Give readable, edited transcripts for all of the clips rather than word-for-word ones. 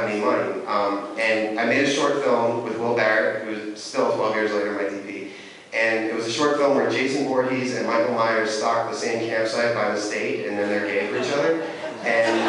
any money. And I made a short film with Will Barrett, who's still 12 years later my DP. And it was a short film where Jason Voorhees and Michael Myers stalked the same campsite by mistake, and then they're gay for each other. And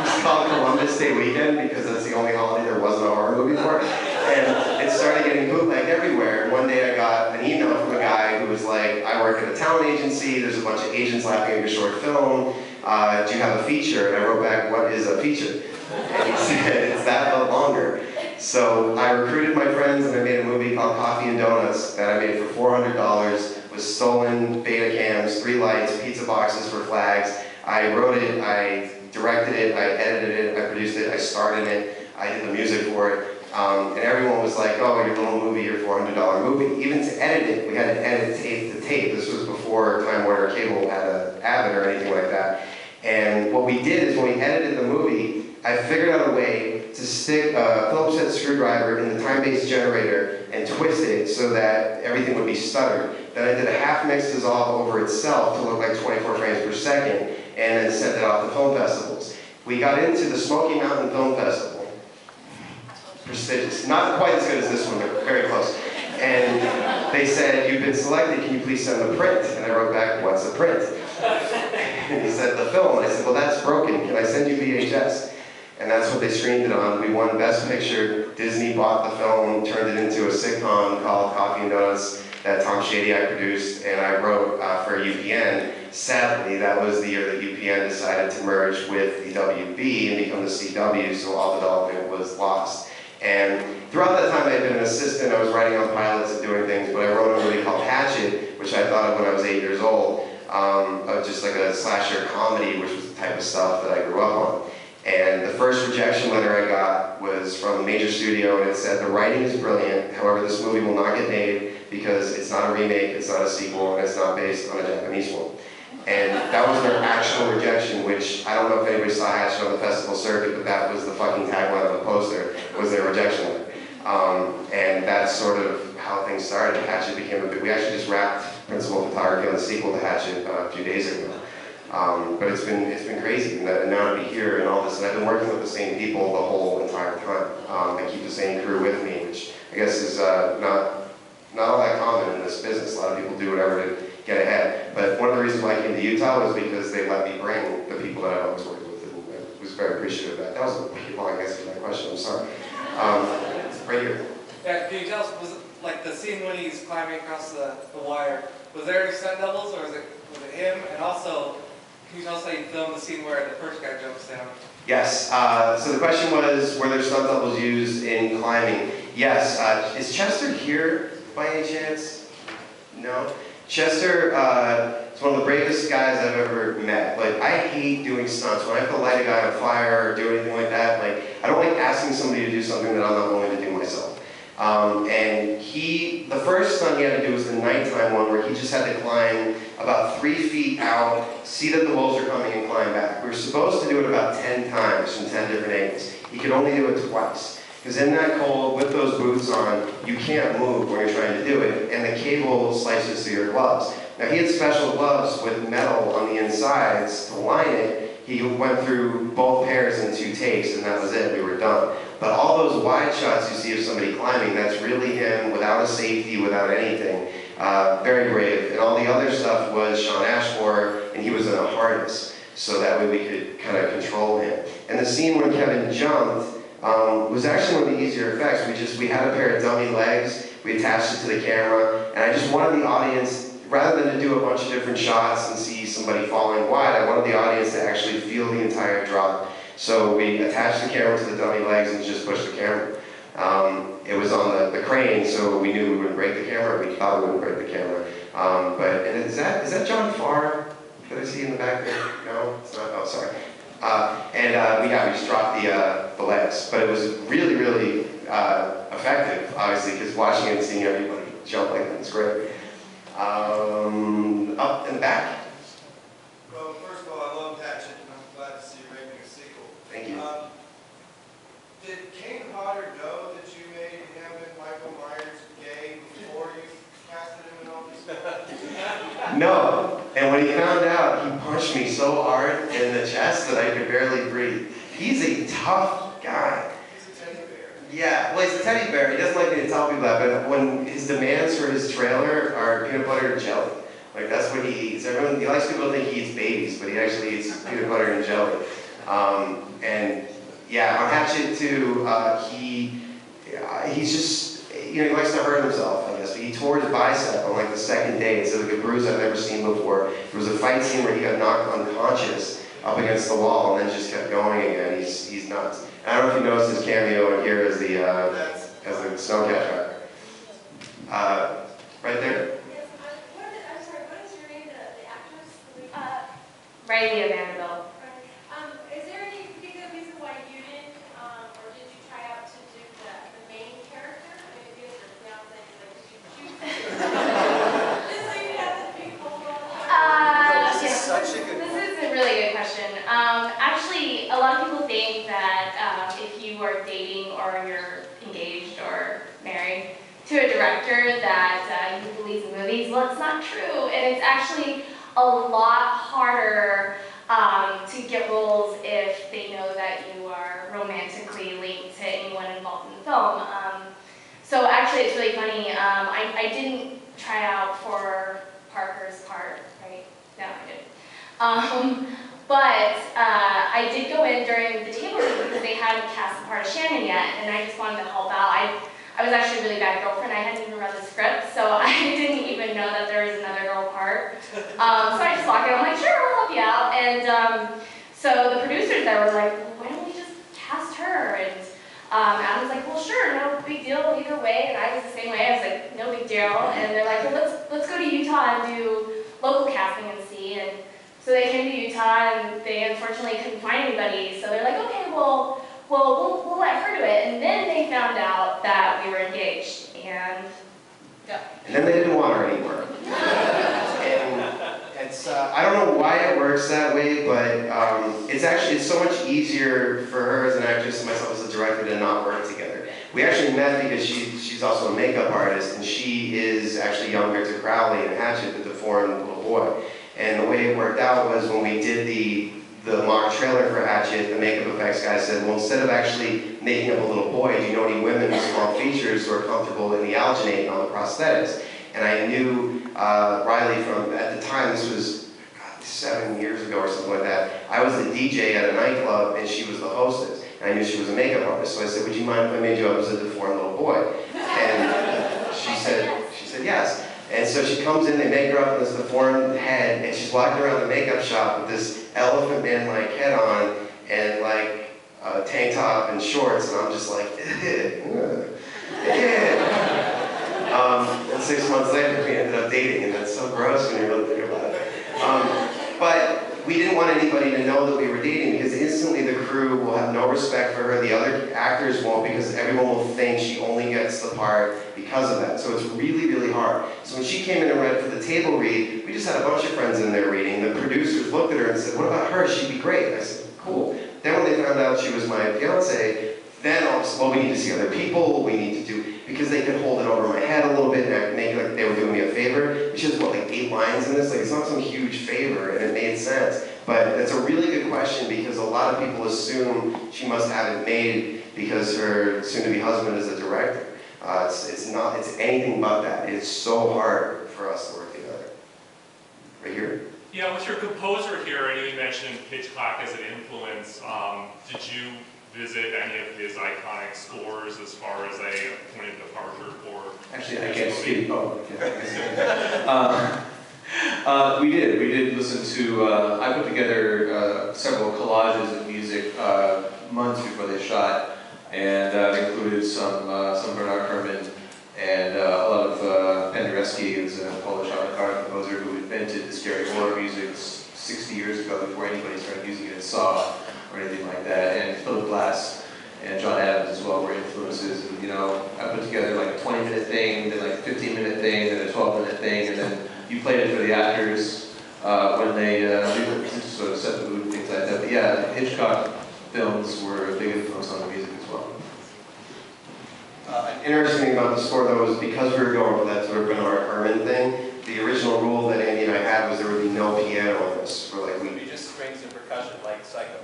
it's called Columbus Day Weekend because that's the only holiday there wasn't a horror movie for. And it started getting bootlegged everywhere. And one day I got an email from a guy who was like, I work at a talent agency, there's a bunch of agents laughing at your short film, do you have a feature? And I wrote back, what is a feature? And he said, it's that but longer. So I recruited my friends and I made a movie called Coffee and Donuts that I made for $400 with stolen beta cams, 3 lights, pizza boxes for flags. I wrote it, I directed it, I edited it, I produced it, I starred in it, I did the music for it. And everyone was like, oh, your little movie, your $400 movie. Even to edit it, we had to edit tape to tape. This was before Time Warner Cable had an Avid or anything like that. And what we did is when we edited the movie, I figured out a way to stick a Phillips head screwdriver in the time-based generator and twist it so that everything would be stuttered. Then I did a half mix dissolve over itself to look like 24 frames per second, and then sent it off to film festivals. We got into the Smoky Mountain Film Festival. Prestigious. Not quite as good as this one, but very close. And they said, you've been selected, can you please send the print? And I wrote back, what's a print? And he said, the film. And I said, well, that's broken. Can I send you VHS? And that's what they screened it on. We won Best Picture. Disney bought the film, turned it into a sitcom called Coffee and Donuts that Tom Shady I produced, and I wrote for UPN. Sadly, that was the year that UPN decided to merge with the WB and become the CW, so all development was lost. And throughout that time I had been an assistant, I was writing on pilots and doing things, but I wrote a movie called Hatchet, which I thought of when I was 8 years old, just like a slasher comedy, which was the type of stuff that I grew up on. And the first rejection letter I got was from a major studio, and it said, the writing is brilliant, however this movie will not get made because it's not a remake, it's not a sequel, and it's not based on a Japanese one. And that was their actual rejection, which I don't know if anybody saw Hatchet on the festival circuit, but that was the fucking tagline of the poster, was their rejection letter. And that's sort of how things started. Hatchet became a big, we actually just wrapped principal photography on the sequel to Hatchet a few days ago. But it's been crazy, and now to be here and all this, and I've been working with the same people the whole entire time. I keep the same crew with me, which I guess is not all that common in this business. A lot of people do whatever to get ahead. But one of the reasons why I came to Utah was because they let me bring the people that I always worked with, and I was very appreciative of that. That was a pretty long answer to that question, I'm sorry. Right here. Yeah, can you tell us, was it like the scene when he's climbing across the wire, was there any stunt doubles, or was it him? And also, can you tell us how you filmed the scene where the first guy jumps down? Yes, so the question was, were there stunt doubles used in climbing? Yes, is Chester here by any chance? No? Chester is one of the bravest guys I've ever met. Like, I hate doing stunts. When I have to light a guy on fire or do anything like that, like, I don't like asking somebody to do something that I'm not willing to do myself. And the first stunt he had to do was the nighttime one where he just had to climb about 3 feet out, see that the wolves are coming and climb back. We were supposed to do it about 10 times from 10 different angles. He could only do it twice. Because in that cold, with those boots on, you can't move when you're trying to do it, and the cable slices through your gloves. Now he had special gloves with metal on the insides to line it. He went through both pairs in 2 takes, and that was it, we were done. But all those wide shots you see of somebody climbing, that's really him without a safety, without anything. Very brave. And all the other stuff was Sean Ashmore, and he was in a harness, so that way we could kind of control him. And the scene when Kevin jumped, was actually one of the easier effects. We had a pair of dummy legs, we attached it to the camera, and I just wanted the audience, rather than to do a bunch of different shots and see somebody falling wide, I wanted the audience to actually feel the entire drop. So we attached the camera to the dummy legs and just pushed the camera. It was on the crane, so we knew we wouldn't break the camera, we thought we wouldn't break the camera. And is that John Farr that I see in the back there? No, it's not, oh, sorry. We just dropped the legs, but it was really, really effective, obviously, because watching it and seeing everybody jump like that is great. Up and back. Well, first of all, I love Hatchet, and I'm glad to see you making a sequel. Thank you. Did Kane Hodder know that you made him and Michael Myers gay before you casted him in all these films? No, and when he found out, he punched me so hard in the chest that I could barely breathe. He's a tough guy. He's a teddy bear. Yeah, well, he's a teddy bear. He doesn't like me to tell people that, but when his demands for his trailer are peanut butter and jelly, like that's what he eats. Everyone, he likes people to think he eats babies, but he actually eats peanut butter and jelly. And yeah, on Hatchet too, he's just, he likes to hurt himself, I guess. But he tore his bicep on like the second day. It's like a bruise I've never seen before. There was a fight scene where he got knocked unconscious up against the wall and then just kept going again. He's nuts. I don't know if you noticed his cameo in here as the snowcat driver. Right there. Yes, I'm sorry, what is your name, the actress? Rileah Vanderbilt. Is there any particular reason why you didn't, or did you try out to do the main character? I mean, because your fiance is like, did you choose? Just so you have the big whole This is such a good This is a really good question. Actually, a lot of people think that if you are dating or you're engaged or married to a director that you release in movies. Well, it's not true, and it's actually a lot harder to get roles if they know that you are romantically linked to anyone involved in the film. So actually, it's really funny. I didn't try out for Parker's part, right? No, I didn't. But I did go in during the table read because they hadn't cast the part of Shannon yet, and I just wanted to help out. I was actually a really bad girlfriend. I hadn't even read the script, so I didn't even know that there was another girl part. So I just walked in. I'm like, sure, I'll help you out. And so the producers there were like, well, why don't we just cast her? And Adam's like, well, sure, no big deal either way. And I was the same way. I was like, no big deal. And they're like, well, let's go to Utah and do local casting and see. And so they came to Utah, and they unfortunately couldn't find anybody. So they're like, okay, well, we'll let her do it. And then they found out that we were engaged, and yeah. And then they didn't want her anymore. And it's, I don't know why it works that way, but it's so much easier for her as an actress and myself as a director to not work together. We actually met because she's also a makeup artist, and she is actually younger to Crowley and Hatchet, the deformed little boy. And the way it worked out was when we did the mock trailer for Hatchet, the makeup effects guy said, well, instead of actually making up a little boy, do you know any women with small features who are comfortable in the alginate and all the prosthetics? And I knew Rileah from, at the time, this was 7 years ago or something like that. I was the DJ at a nightclub, and she was the hostess. And I knew she was a makeup artist, so I said, would you mind if I made you up as a deformed little boy? And she said yes. And so she comes in, they make her up in this deformed head, and she's walking around the makeup shop with this elephant man-like head on, and like a tank top and shorts, and I'm just like, and 6 months later, we ended up dating, and that's so gross when you really think about it. But we didn't want anybody to know that we were dating, because instantly the crew will have no respect for her, the other actors won't, because everyone will think she only gets the part because of that. So it's really, really hard. So when she came in and read for the table read, we just had a bunch of friends in there reading. The producers looked at her and said, what about her? She'd be great. And I said, cool. Then when they found out she was my fiance, then all of a sudden, well, we need to see other people, we need to do, because they could hold it over my head a little bit and make it like they were doing me a favor. She has, what, like 8 lines in this? Like, it's not some huge favor, and it made sense. But it's a really good question, because a lot of people assume she must have it made because her soon-to-be husband is a director. It's anything but that. It's so hard for us to work together. Right here? Yeah, with your composer here, I know you mentioned Hitchcock as an influence. Did you visit any of his iconic scores as far as a point of departure for? Actually, I can't speak. Oh, okay. We did listen to, I put together several collages of music months before they shot, and included some Bernard Herrmann and a lot of Penderecki, who's a Polish avant-garde composer who invented the scary horror music 60 years ago before anybody started using it in Saw or anything like that. And Philip Glass and John Adams as well were influences. And I put together like a 20-minute thing, then like a 15-minute thing, then a 12-minute thing, and then you played it for the actors when they sort of set the mood and things like that. But yeah, Hitchcock films were a big influence on the music as well. An interesting thing about the score, though, is because we were going for that sort of Bernard Herrmann thing, the original rule that Andy and I had was there would be no piano on this. For like It would be just strings and percussion like Psycho.